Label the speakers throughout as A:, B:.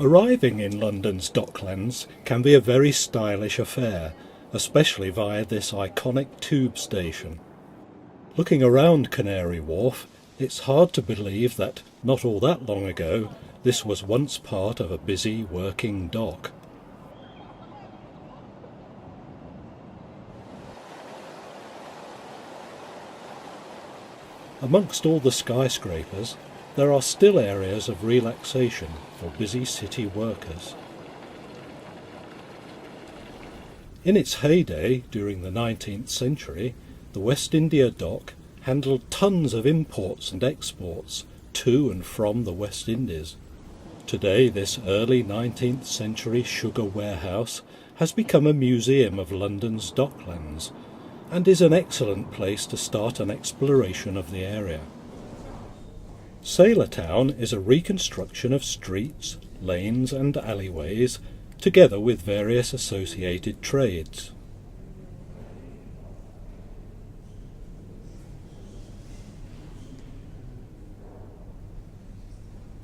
A: Arriving in London's Docklands can be a very stylish affair, especially via this iconic tube station. Looking around Canary Wharf, it's hard to believe that, not all that long ago, this was once part of a busy working dock. Amongst all the skyscrapers, there are still areas of relaxation for busy city workers. In its heyday during the 19th century, the West India Dock handled tons of imports and exports to and from the West Indies. Today, this early 19th century sugar warehouse has become a museum of London's Docklands and is an excellent place to start an exploration of the area. Sailor Town is a reconstruction of streets, lanes and alleyways, together with various associated trades.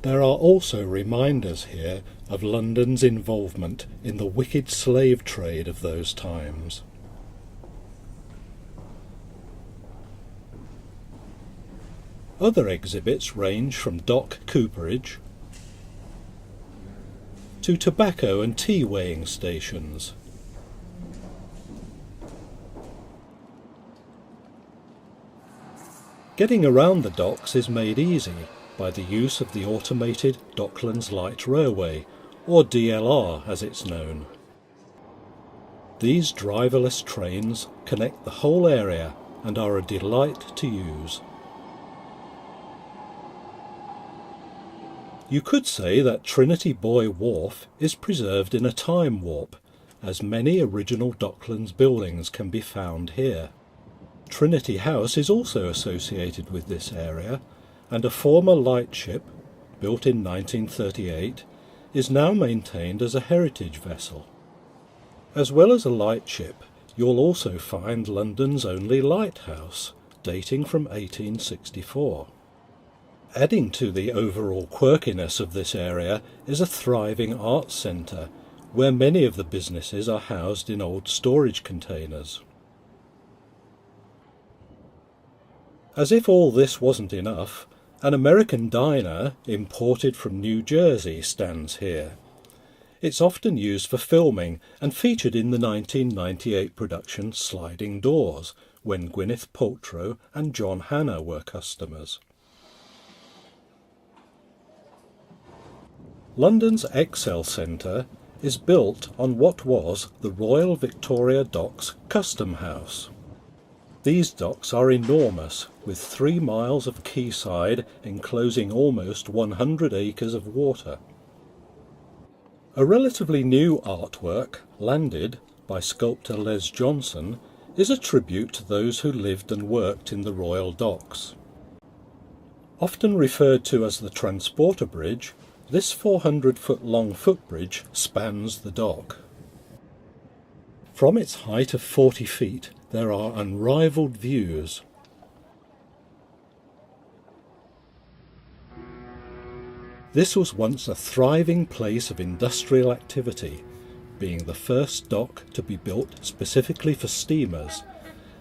A: There are also reminders here of London's involvement in the wicked slave trade of those times. Other exhibits range from dock cooperage to tobacco and tea weighing stations. Getting around the docks is made easy by the use of the automated Docklands Light Railway, or DLR as it's known. These driverless trains connect the whole area and are a delight to use. You could say that Trinity Buoy Wharf is preserved in a time warp, as many original Docklands buildings can be found here. Trinity House is also associated with this area, and a former lightship, built in 1938, is now maintained as a heritage vessel. As well as a lightship, you'll also find London's only lighthouse, dating from 1864. Adding to the overall quirkiness of this area is a thriving arts centre, where many of the businesses are housed in old storage containers. As if all this wasn't enough, an American diner imported from New Jersey stands here. It's often used for filming and featured in the 1998 production Sliding Doors, when Gwyneth Paltrow and John Hannah were customers. London's Excel Centre is built on what was the Royal Victoria Docks Custom House. These docks are enormous, with 3 miles of quayside enclosing almost 100 acres of water. A relatively new artwork, Landed, by sculptor Les Johnson, is a tribute to those who lived and worked in the Royal Docks. Often referred to as the Transporter Bridge, this 400-foot-long footbridge spans the dock. From its height of 40 feet, there are unrivalled views. This was once a thriving place of industrial activity, being the first dock to be built specifically for steamers,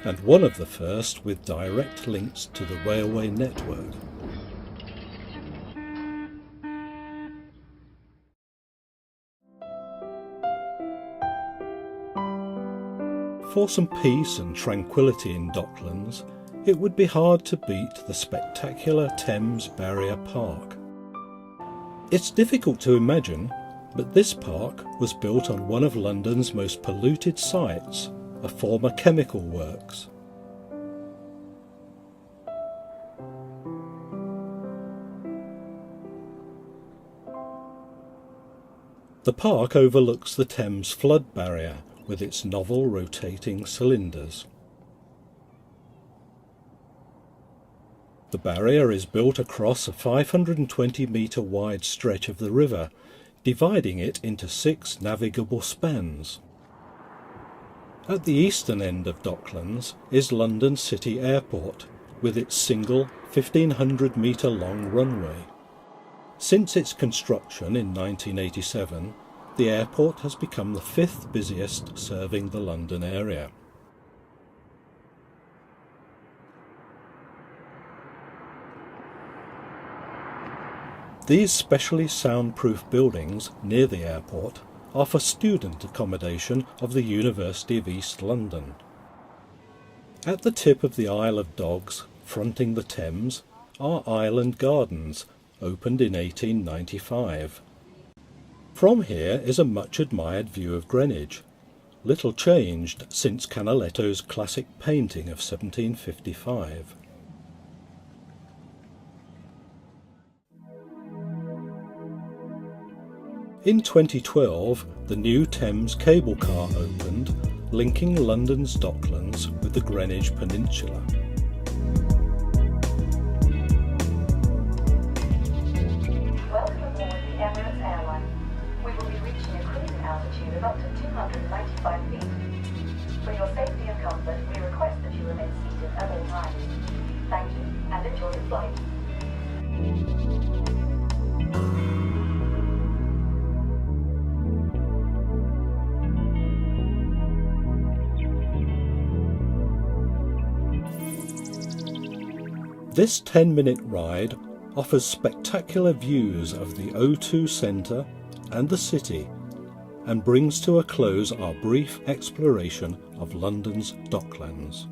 A: and one of the first with direct links to the railway network. For some peace and tranquility in Docklands, it would be hard to beat the spectacular Thames Barrier Park. It's difficult to imagine, but this park was built on one of London's most polluted sites, a former chemical works. The park overlooks the Thames flood barrier with its novel rotating cylinders. The barrier is built across a 520-metre wide stretch of the river, dividing it into 6 navigable spans. At the eastern end of Docklands is London City Airport, with its single 1,500-metre long runway. Since its construction in 1987, the airport has become the 5th busiest serving the London area. These specially soundproof buildings near the airport are for student accommodation of the University of East London. At the tip of the Isle of Dogs, fronting the Thames, are Island Gardens, opened in 1895. From here is a much admired view of Greenwich, little changed since Canaletto's classic painting of 1755. In 2012, the new Thames Cable Car opened, linking London's Docklands with the Greenwich Peninsula.
B: Welcome aboard the Emirates airline. We will be reaching a cruising altitude of up to 295 feet. For your safety and comfort, we request that you remain seated at all times. Thank you and enjoy the flight.
A: This 10-minute ride offers spectacular views of the O2 Centre and the city, and brings to a close our brief exploration of London's Docklands.